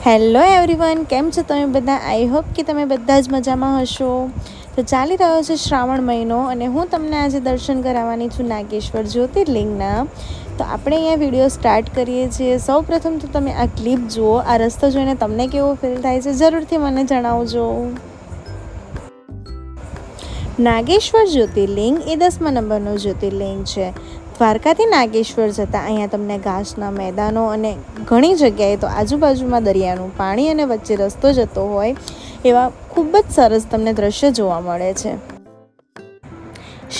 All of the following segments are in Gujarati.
હેલો એવરીવન, કેમ છો તમે બધા? આઈ હોપ કે તમે બધા જ મજામાં હશો. તો ચાલી રહ્યો છે શ્રાવણ મહિનો અને હું તમને આજે દર્શન કરાવવાની છું નાગેશ્વર જ્યોતિર્લિંગના. તો આપણે અહીંયા વિડીયો સ્ટાર્ટ કરીએ છીએ. સૌપ્રથમ તો તમે આ ક્લિપ જુઓ. આ રસ્તો જોઈને તમને કેવો ફીલ થાય છે જરૂરથી મને જણાવજો. નાગેશ્વર જ્યોતિર્લિંગ એ 10મા નંબરનું જ્યોતિર્લિંગ છે. દ્વારકાથી નાગેશ્વર જતાં અહીંયા તમને ઘાસના મેદાનો અને ઘણી જગ્યાએ તો આજુબાજુમાં દરિયાનું પાણી અને વચ્ચે રસ્તો જતો હોય એવા ખૂબ જ સરસ તમને દ્રશ્ય જોવા મળે છે.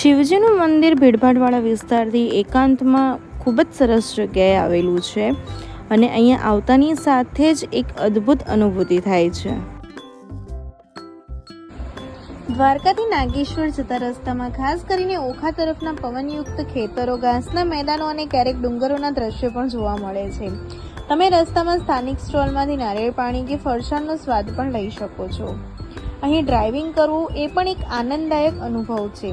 શિવજીનું મંદિર ભીડભાડવાળા વિસ્તારથી એકાંતમાં ખૂબ જ સરસ જગ્યાએ આવેલું છે અને અહીંયા આવતાની સાથે જ એક અદ્ભુત અનુભૂતિ થાય છે. દ્વારકાથી નાગેશ્વર જતા રસ્તામાં ખાસ કરીને ઓખા તરફના પવનયુક્ત ખેતરો, ઘાસના મેદાનો અને ક્યારેક ડુંગરોના દ્રશ્યો પણ જોવા મળે છે. તમે રસ્તામાં સ્થાનિક સ્ટોલમાંથી નારિયેળ પાણી કે ફરસાણનો સ્વાદ પણ લઈ શકો છો. અહીં ડ્રાઇવિંગ કરવું એ પણ એક આનંદદાયક અનુભવ છે.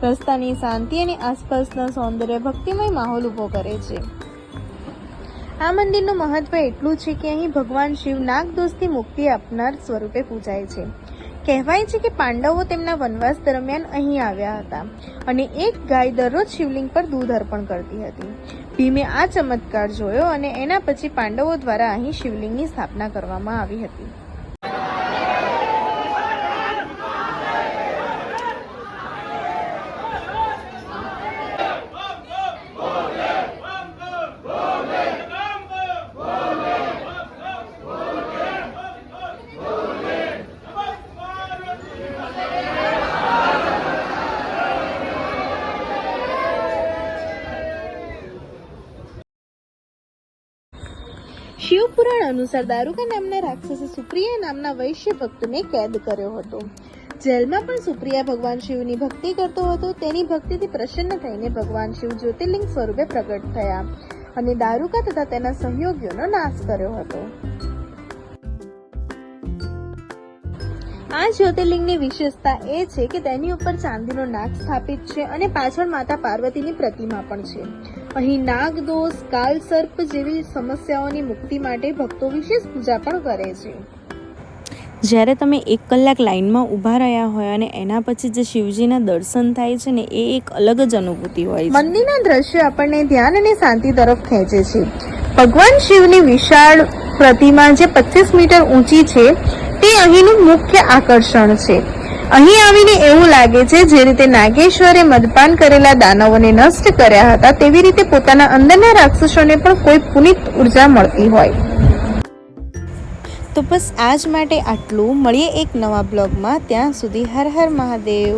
રસ્તાની શાંતિ અને આસપાસના સૌંદર્ય ભક્તિમય માહોલ ઊભો કરે છે. આ મંદિરનું મહત્વ એટલું છે કે અહીં ભગવાન શિવ નાગદોષથી મુક્તિ આપનાર સ્વરૂપે પૂજાય છે. કહેવાય છે કે પાંડવો તેમના વનવાસ દરમિયાન અહીં આવ્યા હતા અને એક ગાય દરરોજ શિવલિંગ પર દૂધ અર્પણ કરતી હતી. ભીમે આ ચમત્કાર જોયો અને એના પછી પાંડવો દ્વારા અહીં શિવલિંગની સ્થાપના કરવામાં આવી હતી. શિવપુરાણ અનુસાર દારૂકા નામના રાક્ષસે સુપ્રિયા નામના વૈશ્ય ભક્તને કેદ કર્યો હતો. જેલમાં પણ સુપ્રિયા ભગવાન શિવની ભક્તિ કરતો હતો. તેની ભક્તિથી પ્રસન્ન થઈને ભગવાન શિવ જ્યોતિર્લિંગ સ્વરૂપે પ્રગટ થયા અને દારૂકા તથા તેના સહયોગીઓનો નાશ કર્યો હતો. આ જ્યોતિર્લિંગની વિશેષતા એ છે કે તેની ઉપર ચાંદીનો નાગ સ્થાપિત છે અને પાછળ માતા પાર્વતીની પ્રતિમા પણ છે. અહીં નાગદોષ, કાલ સર્પ જેવી સમસ્યાઓની મુક્તિ માટે ભક્તો વિશેષ પૂજા પણ કરે છે. જ્યારે તમે 1 કલાક લાઈનમાં ઊભા રહ્યા હોય અને એના પછી જે શિવજીના દર્શન થાય છે ને, એ એક અલગ જ અનુભૂતિ હોય છે. મંદિરના દ્રશ્ય આપણને ધ્યાન અને શાંતિ તરફ ખેંચે છે. ભગવાન શિવની વિશાળ પ્રતિમા જે 25 મીટર ઊંચી છે તે અહીંનું મુખ્ય આકર્ષણ છે. અહીં આવીને એવું લાગે છે જે રીતે નાગેશ્વરે મદપાન કરેલા દાનવોને નષ્ટ કર્યા હતા તેવી રીતે પોતાના અંદરના રાક્ષસોને પણ કોઈ પુનિત ઉર્જા મળતી હોય. તો બસ આજ માટે આટલું. મળીએ એક નવા બ્લોગમાં. ત્યાં સુધી હર હર મહાદેવ.